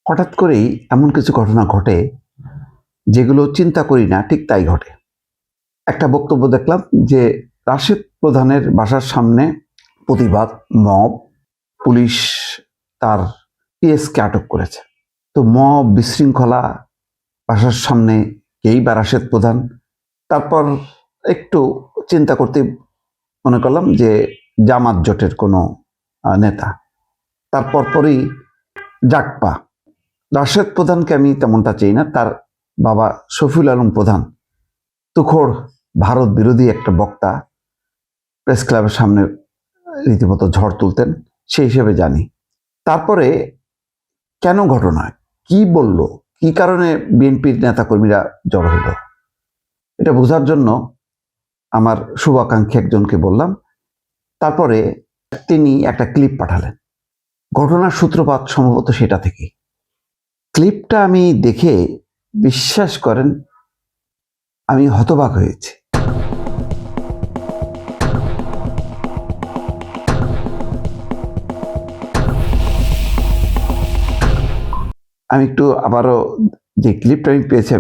হঠাৎ করেই এমন কিছু ঘটনা ঘটে যেগুলো চিন্তা করি না, ঠিক তাই ঘটে। একটা বক্তব্য দেখলাম যে রাশেদ প্রধানের বাসার সামনে প্রতিবাদ মব, পুলিশ তার পিএসকে আটক করেছে। তো মব বিশৃঙ্খলা, বাসার সামনে কেই বা রাশেদ প্রধান। তারপর একটু চিন্তা করতে মনে করলাম যে জামাত জোটের কোনো নেতা। তারপর পরই জাগপা। রাশেদ প্রধানকে আমি তেমনটা চাই না, তার বাবা শফিউল আলম প্রধান তুখোড় ভারত বিরোধী একটা বক্তা, প্রেস ক্লাবের সামনে রীতিমতো ঝড় তুলতেন, সেই হিসেবে জানি। তারপরে কেন ঘটনা, কি বলল, কি কারণে বিএনপির নেতাকর্মীরা জড়ো হলো, এটা বোঝার জন্য আমার শুভাকাঙ্ক্ষী একজনকে বললাম। তারপরে তিনি একটা ক্লিপ পাঠালেন। ঘটনার সূত্রপাত সম্ভবত সেটা থেকে। ক্লিপটা আমি দেখে বিশ্বাস করেন আমি হতবাক হয়েছি। আমি একটু আবারও যে ক্লিপটা আমি পেয়েছি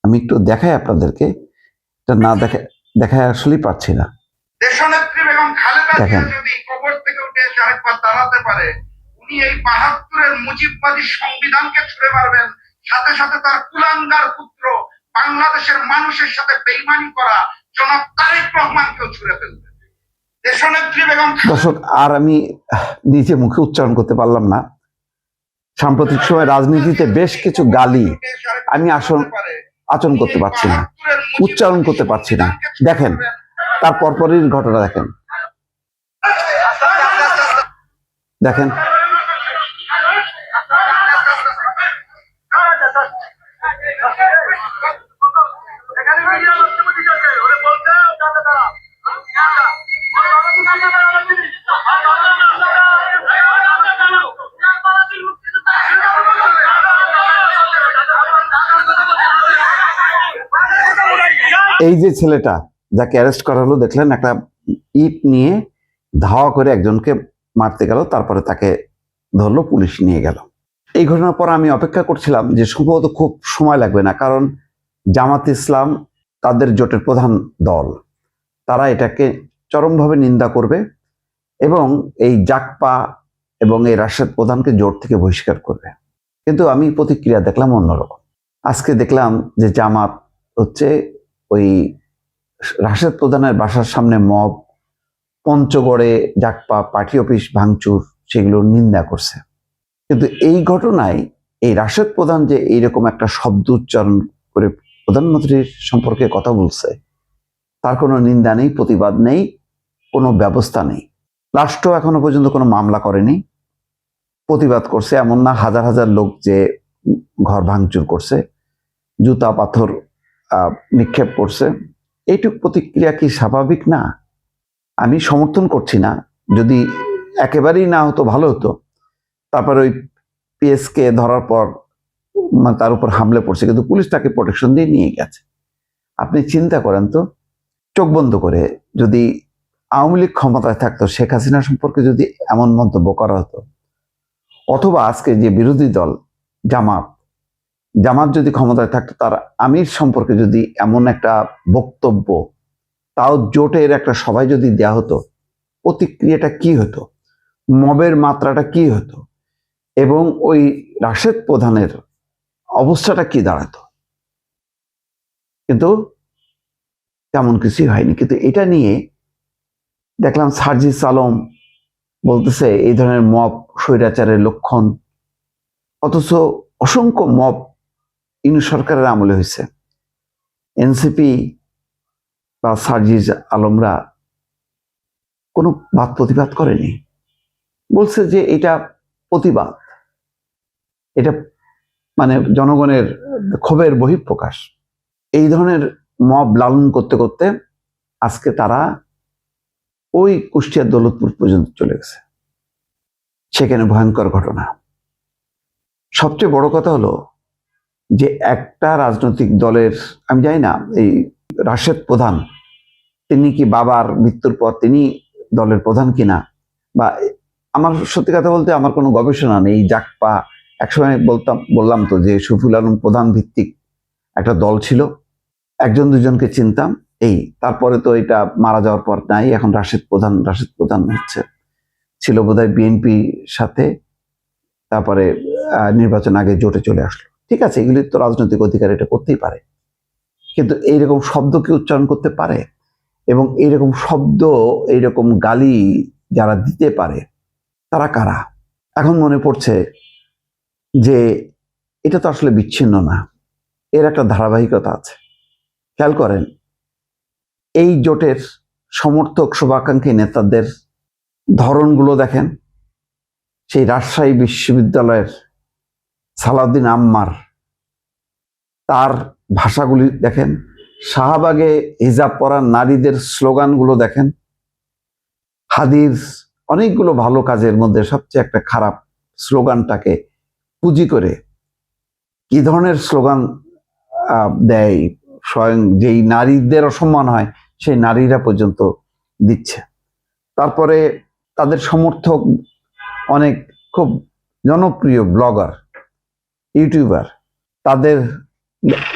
আমি একটু দেখাই আপনাদেরকে, এটা না দেখায় আসলেই পাচ্ছি না। দেশনেত্রী বেগম খালেদা জিয়া যদি কবর থেকে উঠে এসে আরেকবার দাঁড়াতে পারে, উনি এই ৭২-এর মুজিববাদী সংবিধানকে ছুঁড়ে মারবেন, সাথে সাথে তার কুলাঙ্গার পুত্র বাংলাদেশের মানুষের সাথে বেইমানি করা জনাব তারেক রহমানকেও ছুঁড়ে ফেলবেন। দেশনেত্রী বেগম। দর্শক, আর আমি নিজে মুখে উচ্চারণ করতে পারলাম না। সাম্প্রতিক সময় রাজনীতিতে বেশ কিছু গালি আমি আচরণ করতে পারছি না, উচ্চারণ করতে পারছি না। দেখেন তার পরপরই ঘটনা দেখেন। দেখেন এই যে ছেলেটা যাকে অ্যারেস্ট করা হলো, দেখলেন একটা ইট নিয়ে ধাওয়া করে একজনকে মারতে গেল, তারপরে তাকে ধরলো, পুলিশ নিয়ে গেল। এই ঘটনার পর আমি অপেক্ষা করছিলাম যে সম্ভবত খুব সময় লাগবে না, কারণ জামাত ইসলাম তাদের জোটের প্রধান দল, তারা এটাকে চরমভাবে নিন্দা করবে এবং এই জাগপা এবং এই রাশেদ প্রধানকে জোট থেকে বহিষ্কার করবে। কিন্তু আমি প্রতিক্রিয়া দেখলাম অন্যরকম। আজকে দেখলাম যে জামাত হচ্ছে ওই রাশেদ প্রধানের বাসার সামনে মব, পঞ্চগড়ে জাগপা পার্টি অফিস ভাঙচুর, সেগুলোর নিন্দা করছে। কিন্তু এই ঘটনায় এই রাশেদ প্রধান যে এইরকম একটা শব্দ উচ্চারণ করে প্রধানমন্ত্রীর সম্পর্কে কথা বলছে, তার কোনো নিন্দা নেই, প্রতিবাদ নেই, কোনো ব্যবস্থা নেই। রাষ্ট্র এখনো পর্যন্ত কোনো মামলা করেনি, প্রতিবাদ করছে এমন না, হাজার হাজার লোক যে ঘর ভাঙচুর করছে, জুতা পাথর নিক্ষেপ করছে। এইটুক প্রতিক্রিয়া কি স্বাভাবিক না? আমি সমর্থন করছি না, যদি একেবারেই না হতো ভালো হতো। তারপর ওই পিএসকে ধরার পর তার উপর হামলে পড়ছে, কিন্তু পুলিশ তাকে প্রোটেকশন দিয়ে নিয়ে গেছে। আপনি চিন্তা করেন তো, চোখ বন্ধ করে যদি আওয়ামী লীগ ক্ষমতায় থাকতো, শেখ হাসিনা সম্পর্কে যদি এমন মন্তব্য করা হতো, অথবা আজকে যে বিরোধী দল জামাত যদি ক্ষমতায় থাকতো, তার আমির সম্পর্কে যদি এমন একটা বক্তব্য, তাও জোটের একটা সভায় যদি দেয়া হতো, প্রতিক্রিয়াটা কি হতো, মবের মাত্রাটা কি হতো, এবং ওই রাশেদ প্রধানের অবস্থাটা কি দাঁড়াতো। কিন্তু তেমন কিছুই হয়নি। কিন্তু এটা নিয়ে দেখলাম সার্জিস আলম বলতেছে এই ধরনের মব স্বৈরাচারের লক্ষণ, অথচ অসংখ্য মব ইউনূস সরকারের আমলে হয়েছে। এনসিপি বা সার্জিস আলমরা কোনো বাদ প্রতিবাদ করেনি, বলছে যে এটা প্রতিবাদ, এটা মানে জনগণের ক্ষোভের বহিঃপ্রকাশ। এই ধরনের মব লালন করতে করতে আজকে তারা ওই কুষ্টিয়ার দৌলতপুর পর্যন্ত চলে গেছে। সেখানে ভয়ঙ্কর ঘটনা। সবচেয়ে বড় কথা হলো যে একটা রাজনৈতিক দলের, আমি জানি না এই রাশেদ প্রধান তিনি কি বাবার মৃত্যুর পর তিনি দলের প্রধান কিনা, বা আমার সত্যি কথা বলতে আমার কোনো গবেষণা নেই। জাকপা একসময় বললাম তো যে শফিউল আলম প্রধান ভিত্তিক একটা দল ছিল, একজন দুজনকে চিনতাম, এই তারপরে তো এটা মারা যাওয়ার পর নাই। এখন রাশেদ প্রধান হচ্ছে, ছিল বোধহয় বিএনপি সাথে, তারপরে নির্বাচন আগে জোটে চলে আসলো। ঠিক আছে, এগুলি তো রাজনৈতিক অধিকার, এটা করতেই পারে, কিন্তু এইরকম শব্দ কি উচ্চারণ করতে পারে? এবং এইরকম শব্দ, এইরকম গালি যারা দিতে পারে তারা কারা? এখন মনে পড়ছে যে এটা তো আসলে বিচ্ছিন্ন না, এর একটা ধারাবাহিকতা আছে। খেয়াল করেন, এই জোটের সমর্থক শুভাকাঙ্ক্ষী নেতাদের ধরনগুলো দেখেন। সেই রাজশাহী বিশ্ববিদ্যালয়ের সালাউদ্দিন আম্মার, তার ভাষাগুলি দেখেন। শাহবাগে হিজাব পরা নারীদের স্লোগানগুলো দেখেন। হাদির অনেকগুলো ভালো কাজের মধ্যে সবচেয়ে একটা খারাপ স্লোগানটাকে পুঁজি করে কি ধরনের স্লোগান দেয়, স্বয়ং যেই নারীদের অসম্মান হয় সেই নারীরা পর্যন্ত দিচ্ছে। তারপরে তাদের সমর্থক অনেক খুব জনপ্রিয় ব্লগার, ইউটিউবার, তাদের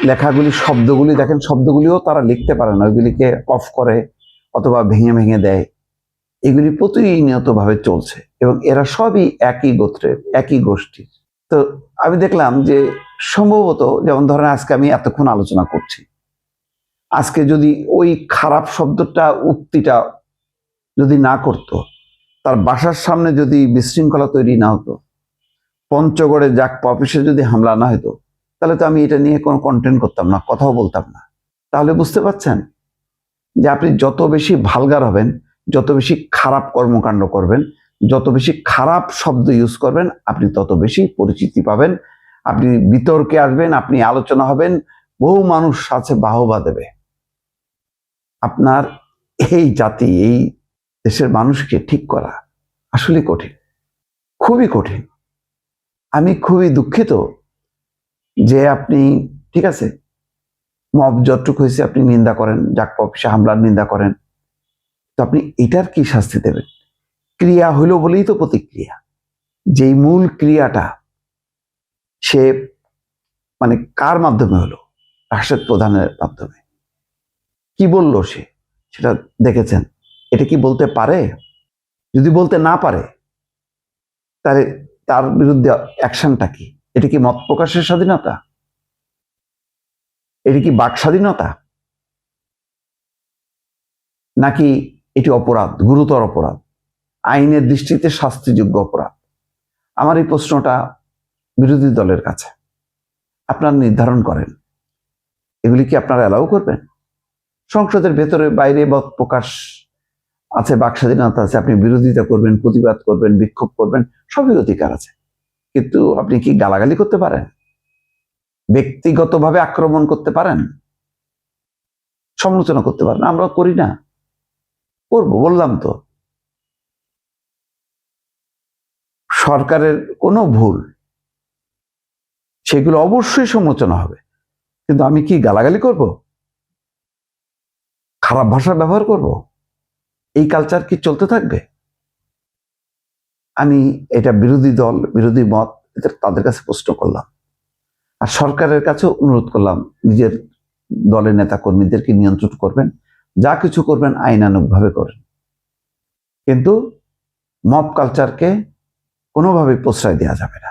লেখাগুলি, শব্দগুলি দেখেন। শব্দগুলিও তারা লিখতে পারে না, ওইগুলিকে অফ করে অথবা ভেঙে ভেঙে দেয়। এগুলি প্রতিনিয়তভাবে চলছে এবং এরা সবই একই গোত্রের, একই গোষ্ঠীর। তো আমি দেখলাম যে সম্ভবত, যেমন ধরেন আজকে আমি এতক্ষণ আলোচনা করছি, আজকে যদি ওই খারাপ শব্দটা, উক্তিটা যদি না করতো, তার বাসার সামনে যদি বিশৃঙ্খলা তৈরি না হতো, পঞ্চগড়ে জাকপা অফিসে যদি হামলা না হতো, তাহলে তো আমি এটা নিয়ে কোনো কন্টেন্ট করতাম না, কথাও বলতাম না। তাহলে বুঝতে পারছেন যে আপনি যত বেশি ভালগার হবেন, যত বেশি খারাপ কর্মকাণ্ড করবেন, যত বেশি খারাপ শব্দ ইউজ করবেন, আপনি তত বেশি পরিচিতি পাবেন, আপনি বিতর্কে আসবেন, আপনি আলোচনা হবেন, বহু মানুষ আছে বাহবা দেবে। আপনার এই জাতি, এই দেশের মানুষকে ঠিক করা আসলে কঠিন, খুবই কঠিন। আমি খুবই দুঃখিত যে আপনি, ঠিক আছে, মব যতটুকু হয়েছে আপনি নিন্দা করেন, জাকপা অফিসে হামলার নিন্দা করেন, তো আপনি এটার কি শাস্তি দেবেন? ক্রিয়া হইল বলেই তো প্রতিক্রিয়া। যেই মূল ক্রিয়াটা সে মানে কার মাধ্যমে হলো? রাশেদ প্রধানের মাধ্যমে। কি বলল সে, সেটা দেখেছেন? এটা কি বলতে পারে? যদি বলতে না পারে, তাহলে তার বিরুদ্ধে অ্যাকশনটা কি? এটা কি মত প্রকাশের স্বাধীনতা? এটি কি বাক স্বাধীনতা? নাকি এটি অপরাধ, গুরুতর অপরাধ, আইনের দৃষ্টিতে শাস্তিযোগ্য অপরাধ? আমার এই প্রশ্নটা বিরোধী দলের কাছে। আপনারা নির্ধারণ করেন, এগুলি কি আপনারা অ্যালাউ করবেন? সংসদের ভেতরে বাইরে মত প্রকাশ আছে, বাক স্বাধীনতা আছে, আপনি বিরোধিতা করবেন, প্রতিবাদ করবেন, বিক্ষোভ করবেন, সবই অধিকার আছে। কিন্তু আপনি কি গালাগালি করতে পারেন? ব্যক্তিগতভাবে আক্রমণ করতে পারেন? সমালোচনা করতে পারেন? আমরা করি না, করবো, বললাম তো। সরকারের কোনো ভুল, সেগুলো অবশ্যই সমালোচনা হবে, কিন্তু আমি কি গালাগালি করব? খারাপ ভাষা ব্যবহার করব? এই কালচার কি চলতে থাকবে? আমি এটা বিরোধী দল, বিরোধী মত, তাদের কাছে প্রশ্ন করলাম, আর সরকারের কাছেও অনুরোধ করলাম, নিজের দলের নেতা কর্মীদেরকে নিয়ন্ত্রণ করবেন, যা কিছু করবেন আইনানুগভাবে করেন, কিন্তু মব কালচারকে কোনোভাবেই প্রশ্রয় দেওয়া যাবে না।